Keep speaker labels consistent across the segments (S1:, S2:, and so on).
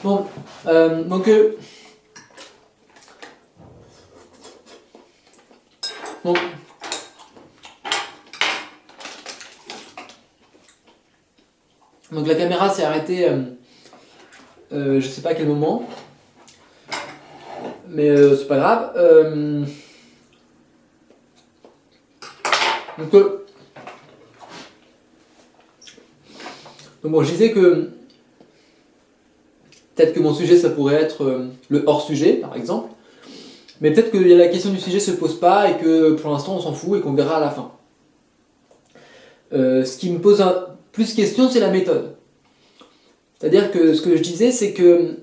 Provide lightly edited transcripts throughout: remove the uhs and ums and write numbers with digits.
S1: Bon, donc, bon, donc la caméra s'est arrêtée, je sais pas à quel moment, mais c'est pas grave. Donc, bon, je disais que peut-être que mon sujet ça pourrait être le hors-sujet par exemple, mais peut-être que la question du sujet se pose pas et que pour l'instant on s'en fout et qu'on verra à la fin. Ce qui me pose plus question, c'est la méthode. C'est-à-dire que ce que je disais, c'est que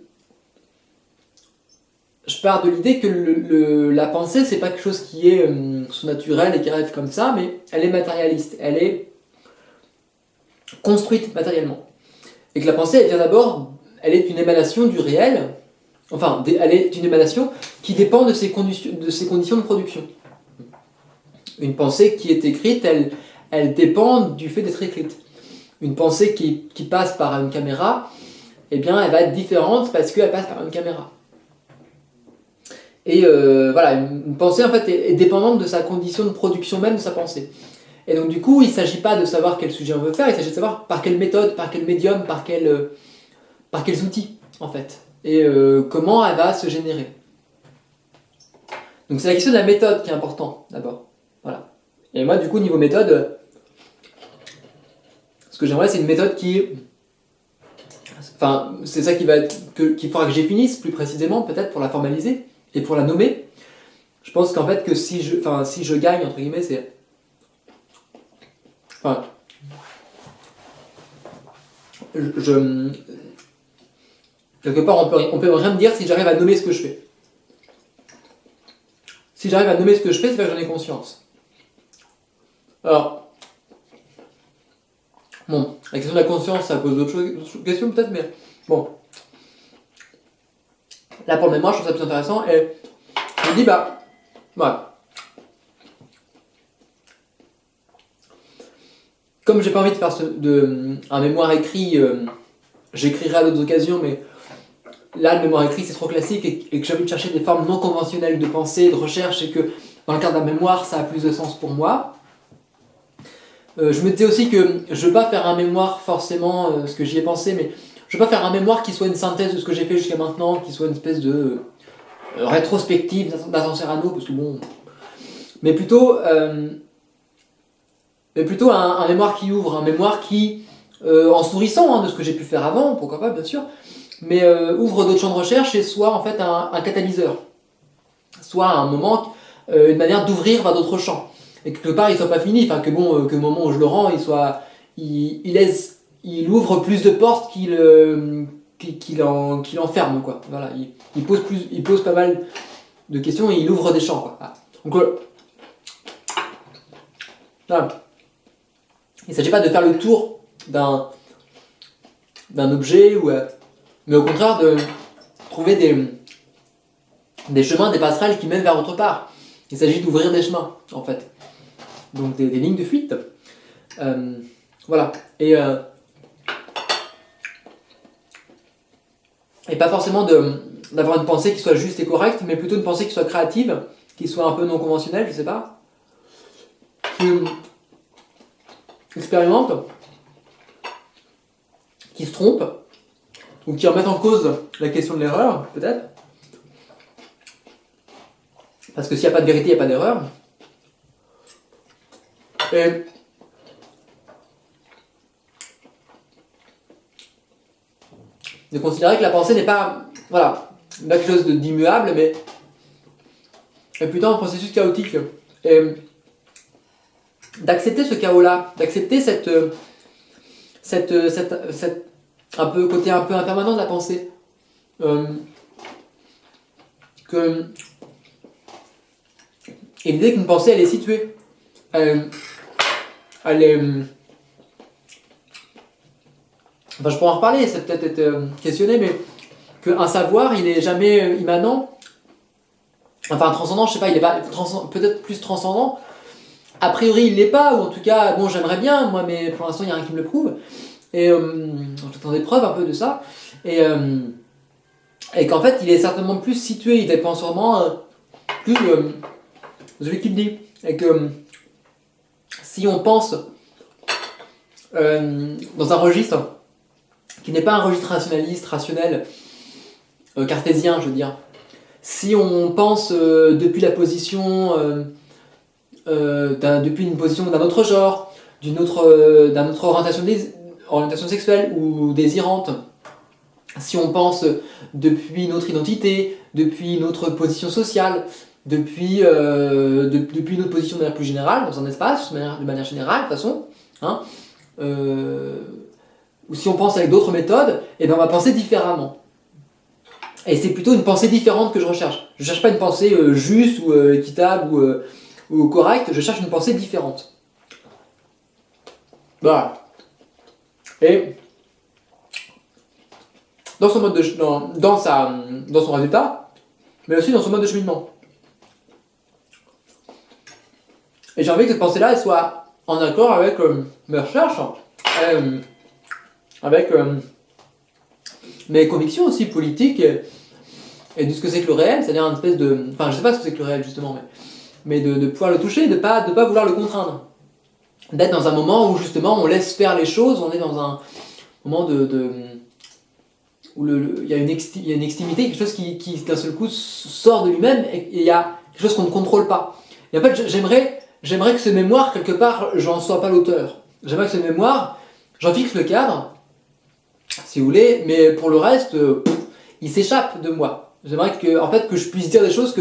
S1: je pars de l'idée que la pensée, c'est pas quelque chose qui est surnaturel et qui arrive comme ça, mais elle est matérialiste, elle est construite matériellement. Et que la pensée, elle vient d'abord, elle est une émanation du réel, enfin, elle est une émanation qui dépend de ses conditions de production. Une pensée qui est écrite, elle dépend du fait d'être écrite. Une pensée qui passe par une caméra, eh bien, elle va être différente parce qu'elle passe par une caméra. Et voilà, une pensée en fait est dépendante de sa condition de production même de sa pensée. Et donc du coup, il ne s'agit pas de savoir quel sujet on veut faire, il s'agit de savoir par quelle méthode, par quel médium, par quels outils en fait. Et comment elle va se générer. Donc c'est la question de la méthode qui est importante d'abord. Voilà. Et moi du coup niveau méthode, ce que j'aimerais c'est une méthode qui... Enfin, c'est ça qu'il faudra que je définisse plus précisément peut-être pour la formaliser et pour la nommer. Je pense qu'en fait que si je gagne entre guillemets c'est... Enfin... Quelque part on peut rien me dire si j'arrive à nommer ce que je fais. Si j'arrive à nommer ce que je fais, c'est que j'en ai conscience. Alors... Bon, la question de la conscience, ça pose d'autres questions peut-être, mais bon. Là, pour le mémoire, je trouve ça plus intéressant, et je me dis, bah, voilà. Comme j'ai pas envie de faire un mémoire écrit, j'écrirai à d'autres occasions, mais là, le mémoire écrit, c'est trop classique, et que j'ai envie de chercher des formes non conventionnelles de pensée, de recherche, et que dans le cadre d'un mémoire, ça a plus de sens pour moi. Je me disais aussi que je ne veux pas faire un mémoire forcément, ce que j'y ai pensé, mais je ne veux pas faire un mémoire qui soit une synthèse de ce que j'ai fait jusqu'à maintenant, qui soit une espèce de rétrospective d'Athan Serrano, parce que bon... Mais plutôt un mémoire qui ouvre, un mémoire qui, en se nourrissant de ce que j'ai pu faire avant, pourquoi pas bien sûr, mais ouvre d'autres champs de recherche et soit en fait un catalyseur, soit un moment, une manière d'ouvrir vers d'autres champs. Et que quelque part il soit pas fini, enfin que bon, que au moment où je le rends, il ouvre plus de portes qu'il enferme quoi. Voilà, il pose pas mal de questions et il ouvre des champs quoi. Voilà. Donc voilà. Il ne s'agit pas de faire le tour d'un objet mais au contraire de trouver des chemins, des passerelles qui mènent vers autre part. Il s'agit d'ouvrir des chemins en fait. Donc des lignes de fuite. Voilà. Et pas forcément d'avoir une pensée qui soit juste et correcte, mais plutôt une pensée qui soit créative, qui soit un peu non conventionnelle, je sais pas. Qui expérimente, qui se trompe, ou qui remettent en cause la question de l'erreur, peut-être. Parce que s'il n'y a pas de vérité, il n'y a pas d'erreur. Et de considérer que la pensée n'est pas, voilà, quelque chose d'immuable, mais est plutôt un processus chaotique. Et d'accepter ce chaos-là, d'accepter cette un peu côté un peu impermanent de la pensée. Et l'idée qu'une pensée, elle est située. Elle est... Enfin, je pourrais en reparler, ça peut-être être questionné, mais qu'un savoir, il est jamais immanent. Enfin, transcendant, je sais pas, il est pas peut-être plus transcendant. A priori, il l'est pas, ou en tout cas, bon, j'aimerais bien, moi, mais pour l'instant, il n'y a rien qui me le prouve. Et j'attends des preuves un peu de ça. Et qu'en fait il est certainement plus situé, il dépend sûrement plus de celui qui le dit. Et que si on pense dans un registre qui n'est pas un registre rationaliste, rationnel, cartésien, je veux dire, si on pense depuis la position, depuis une position d'un autre genre, d'une autre orientation sexuelle ou désirante, si on pense depuis notre identité, depuis notre position sociale, depuis notre position de manière plus générale, dans un espace, de manière générale, de toute façon, hein, ou si on pense avec d'autres méthodes, et ben on va penser différemment. Et c'est plutôt une pensée différente que je recherche. Je ne cherche pas une pensée juste ou équitable ou correcte, je cherche une pensée différente. Voilà. Et dans son mode dans son résultat, mais aussi dans son mode de cheminement. Et j'ai envie que cette pensée-là elle soit en accord avec mes recherches, avec mes convictions aussi politiques et de ce que c'est que le réel, c'est-à-dire une espèce de... Enfin, je sais pas ce que c'est que le réel justement, mais de pouvoir le toucher, de pas vouloir le contraindre. D'être dans un moment où justement on laisse faire les choses, on est dans un moment où il y a une extimité, quelque chose qui d'un seul coup sort de lui-même et il y a quelque chose qu'on ne contrôle pas. Et en fait, j'aimerais que ce mémoire, quelque part, j'en sois pas l'auteur. J'aimerais que ce mémoire, j'en fixe le cadre, si vous voulez, mais pour le reste, il s'échappe de moi. J'aimerais que je puisse dire des choses,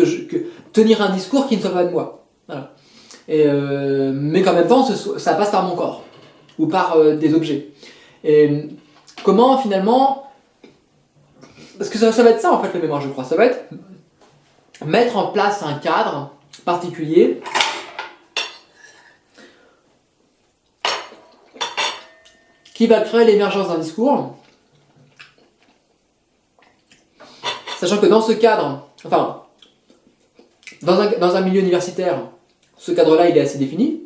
S1: tenir un discours qui ne soit pas de moi. Voilà. Mais qu'en même temps, ça passe par mon corps, ou par des objets. Et comment finalement... Parce que ça va être ça en fait le mémoire, je crois. Ça va être mettre en place un cadre particulier qui va créer l'émergence d'un discours, sachant que dans ce cadre, enfin, dans un milieu universitaire, ce cadre-là il est assez défini.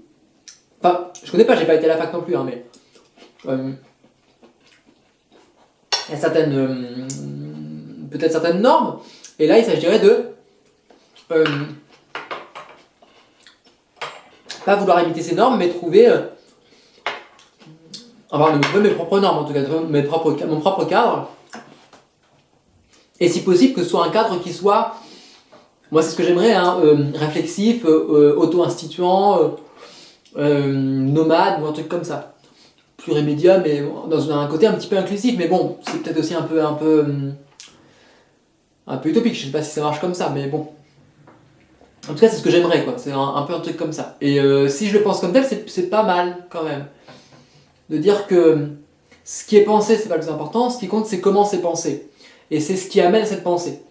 S1: Enfin, je connais pas, j'ai pas été à la fac non plus, hein, mais il y a peut-être certaines normes, et là il s'agirait de pas vouloir imiter ces normes, mais trouver mes propres normes, en tout cas, mon propre cadre, et si possible que ce soit un cadre qui soit, moi c'est ce que j'aimerais, hein, réflexif, auto-instituant, nomade ou un truc comme ça. Plurimédia, mais dans un côté un petit peu inclusif, mais bon, c'est peut-être aussi un peu utopique, je sais pas si ça marche comme ça, mais bon. En tout cas, c'est ce que j'aimerais, quoi. C'est un peu un truc comme ça. Et si je le pense comme tel, c'est pas mal, quand même. De dire que ce qui est pensé, c'est pas le plus important, ce qui compte, c'est comment c'est pensé. Et c'est ce qui amène à cette pensée.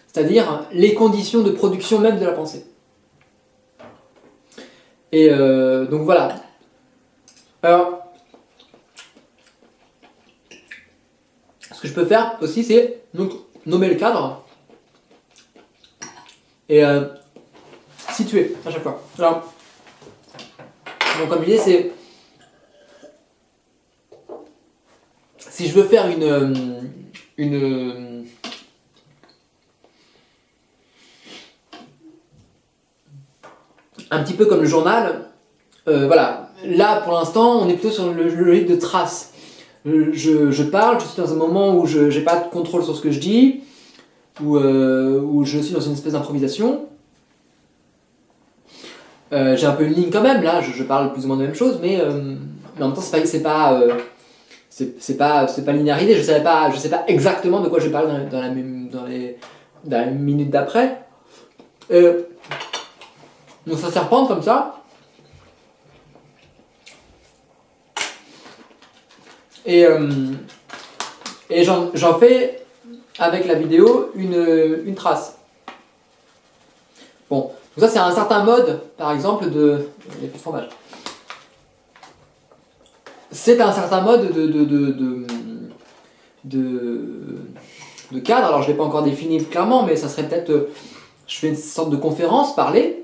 S1: C'est-à-dire les conditions de production même de la pensée. Et donc voilà. Alors, ce que je peux faire aussi, c'est donc nommer le cadre et situer à chaque fois. Alors, donc comme je disais, c'est si je veux faire un petit peu comme le journal, voilà. Là, pour l'instant, on est plutôt sur le logique de trace. Je parle, je suis dans un moment où je n'ai pas de contrôle sur ce que je dis, où je suis dans une espèce d'improvisation. J'ai un peu une ligne quand même, là, je parle plus ou moins de la même chose, mais en même temps, c'est pas linéarisé, je sais pas exactement de quoi je parle dans la minute d'après. Donc ça serpente comme ça. Et j'en fais avec la vidéo une trace. Bon, donc ça c'est un certain mode, par exemple, il n'y a plus de fromage. C'est un certain mode de cadre, alors je ne l'ai pas encore défini clairement, mais ça serait peut-être, je fais une sorte de conférence parlée,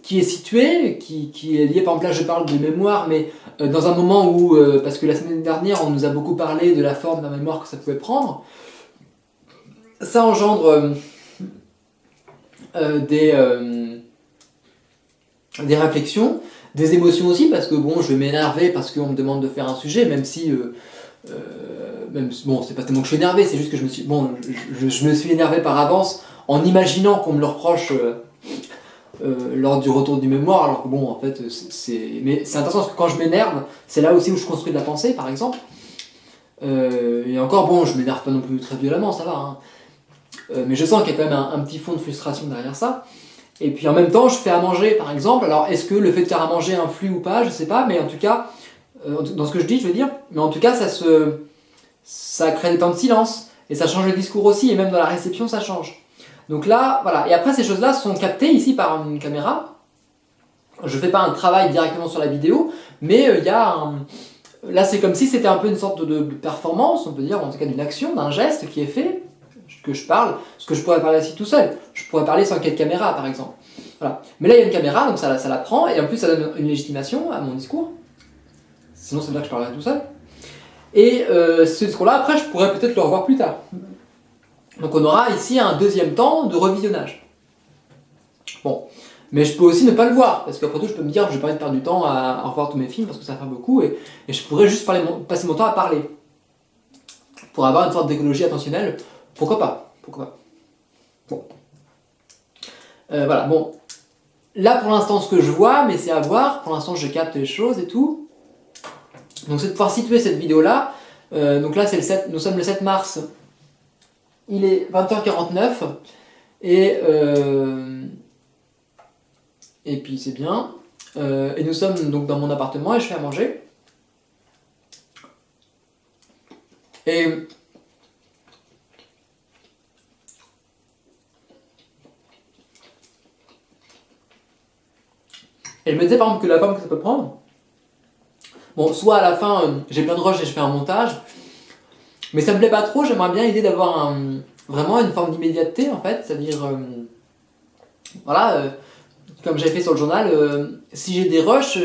S1: qui est situé, qui est lié, par exemple là je parle de mémoire, mais dans un moment où, parce que la semaine dernière on nous a beaucoup parlé de la forme de la mémoire que ça pouvait prendre, ça engendre des réflexions, des émotions aussi, parce que bon, je vais m'énerver parce qu'on me demande de faire un sujet, même si, bon, c'est pas tellement que je suis énervé, c'est juste que je me suis énervé par avance en imaginant qu'on me le reproche lors du retour du mémoire, alors que bon, en fait, mais c'est intéressant parce que quand je m'énerve, c'est là aussi où je construis de la pensée, par exemple. Et encore, bon, je m'énerve pas non plus très violemment, ça va, hein. Mais je sens qu'il y a quand même un petit fond de frustration derrière ça. Et puis en même temps, je fais à manger, par exemple. Alors, est-ce que le fait de faire à manger influe ou pas? Je sais pas, mais en tout cas, dans ce que je dis, je veux dire, mais en tout cas, ça crée des temps de silence, et ça change le discours aussi, et même dans la réception, ça change. Donc là, voilà. Et après, ces choses-là sont captées ici par une caméra. Je fais pas un travail directement sur la vidéo, mais il y a un... Là, c'est comme si c'était un peu une sorte de performance, on peut dire, en tout cas d'une action, d'un geste qui est fait, que je parle, ce que je pourrais parler aussi tout seul. Je pourrais parler sans qu'il y ait de caméra, par exemple. Voilà. Mais là, il y a une caméra, donc ça la prend, et en plus, ça donne une légitimation à mon discours. Sinon, ça veut dire que je parlerai tout seul. Et ce discours-là, après, je pourrais peut-être le revoir plus tard. Donc on aura ici un deuxième temps de revisionnage. Bon. Mais je peux aussi ne pas le voir, parce qu'après tout, je peux me dire, je vais pas envie de perdre du temps à revoir tous mes films, parce que ça fait beaucoup, et je pourrais juste passer mon temps à parler. Pour avoir une sorte d'écologie attentionnelle, pourquoi pas? Pourquoi pas? Bon. Voilà, bon. Là, pour l'instant, ce que je vois, mais c'est à voir, pour l'instant, je capte les choses et tout. Donc, c'est de pouvoir situer cette vidéo-là. Donc là, nous sommes le 7 mars. Il est 20h49. Et puis, c'est bien. Et nous sommes donc dans mon appartement et je fais à manger. Et elle me disait par exemple que la forme que ça peut prendre, bon, soit à la fin, j'ai plein de rushs et je fais un montage, mais ça me plaît pas trop, j'aimerais bien l'idée d'avoir vraiment une forme d'immédiateté en fait, c'est-à-dire, voilà, comme j'ai fait sur le journal, si j'ai des rushs,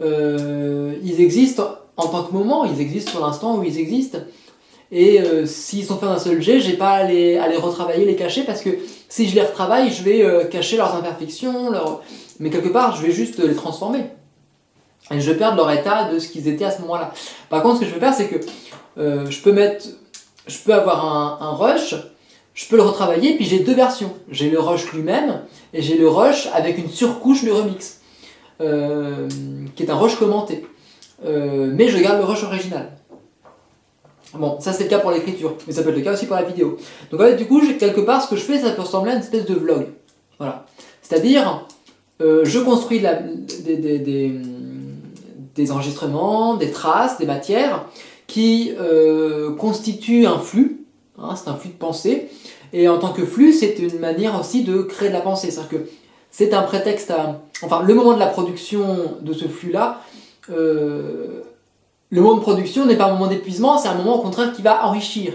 S1: ils existent en tant que moment, ils existent sur l'instant où ils existent, et s'ils sont faits d'un seul jet, j'ai pas à les retravailler, les cacher, parce que si je les retravaille, je vais cacher leurs imperfections, mais quelque part, je vais juste les transformer. Et je vais perdre leur état de ce qu'ils étaient à ce moment-là. Par contre, ce que je vais faire, c'est que je peux avoir un rush, je peux le retravailler, puis j'ai deux versions. J'ai le rush lui-même, et j'ai le rush avec une surcouche de remix, qui est un rush commenté. Mais je garde le rush original. Bon, ça c'est le cas pour l'écriture, mais ça peut être le cas aussi pour la vidéo. Donc en fait, du coup, quelque part, ce que je fais, ça peut ressembler à une espèce de vlog. Voilà. C'est-à-dire, je construis des enregistrements, des traces, des matières qui constituent un flux, hein, c'est un flux de pensée, et en tant que flux, c'est une manière aussi de créer de la pensée, c'est-à-dire que c'est un prétexte à... Enfin, le moment de la production de ce flux-là, le moment de production n'est pas un moment d'épuisement, c'est un moment au contraire qui va enrichir,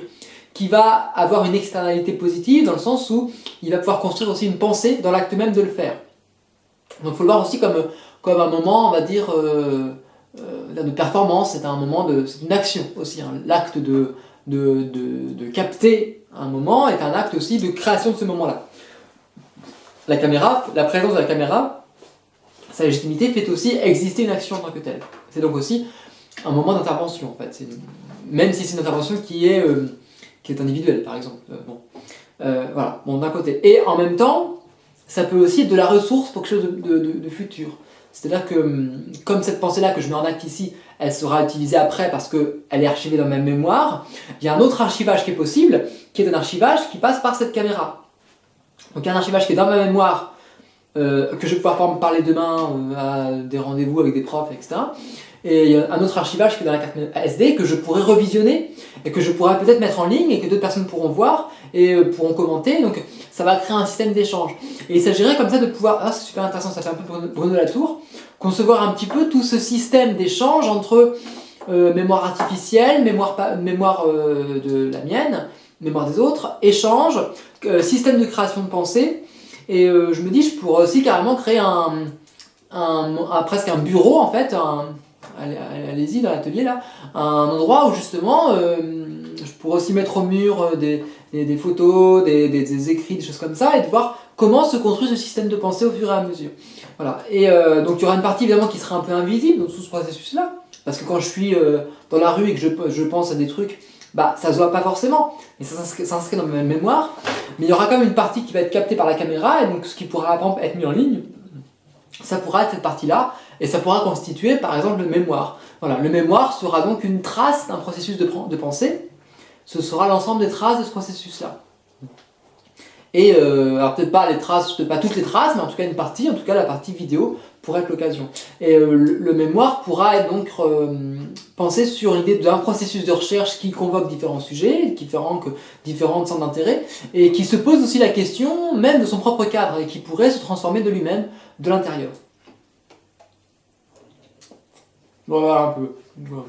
S1: qui va avoir une externalité positive, dans le sens où il va pouvoir construire aussi une pensée dans l'acte même de le faire. Donc il faut le voir aussi comme un moment, on va dire, de performance, c'est un moment c'est une action aussi, hein. L'acte de capter un moment est un acte aussi de création de ce moment-là. La caméra, la présence de la caméra, sa légitimité fait aussi exister une action en tant que telle. C'est donc aussi un moment d'intervention en fait, même si c'est une intervention qui est individuelle par exemple. Voilà, bon, d'un côté. Et en même temps, ça peut aussi être de la ressource pour quelque chose de futur. C'est-à-dire que, comme cette pensée-là que je mets en acte ici, elle sera utilisée après parce qu'elle est archivée dans ma mémoire, il y a un autre archivage qui est possible, qui est un archivage qui passe par cette caméra. Donc il y a un archivage qui est dans ma mémoire, que je vais pouvoir parler demain à des rendez-vous avec des profs, etc. Et il y a un autre archivage qui est dans la carte SD que je pourrais revisionner et que je pourrais peut-être mettre en ligne et que d'autres personnes pourront voir et pourront commenter. Donc ça va créer un système d'échange. Et il s'agirait comme ça de pouvoir, ah c'est super intéressant, ça fait un peu Bruno Latour, concevoir un petit peu tout ce système d'échange entre mémoire artificielle, mémoire de la mienne, mémoire des autres, échange, système de création de pensée Et je me dis, je pourrais aussi carrément créer presque un bureau en fait, allez-y dans l'atelier là, un endroit où justement je pourrais aussi mettre au mur des photos, des écrits, des choses comme ça, et de voir comment se construit ce système de pensée au fur et à mesure. Voilà. Et donc il y aura une partie évidemment qui sera un peu invisible dans tout ce processus-là, parce que quand je suis dans la rue et que je pense à des trucs, bah ça se voit pas forcément, mais ça s'inscrit dans ma mémoire. Mais il y aura quand même une partie qui va être captée par la caméra, et donc ce qui pourra par exemple être mis en ligne, ça pourra être cette partie-là, et ça pourra constituer par exemple le mémoire. Voilà, le mémoire sera donc une trace d'un processus de pensée, ce sera l'ensemble des traces de ce processus-là. Et alors peut-être pas les traces, peut-être pas toutes les traces, mais en tout cas une partie, en tout cas la partie vidéo pourrait être l'occasion. Et le mémoire pourra être donc pensé sur l'idée d'un processus de recherche qui convoque différents sujets, différents centres d'intérêt, et qui se pose aussi la question même de son propre cadre, et qui pourrait se transformer de lui-même, de l'intérieur. Voilà un peu. Voilà.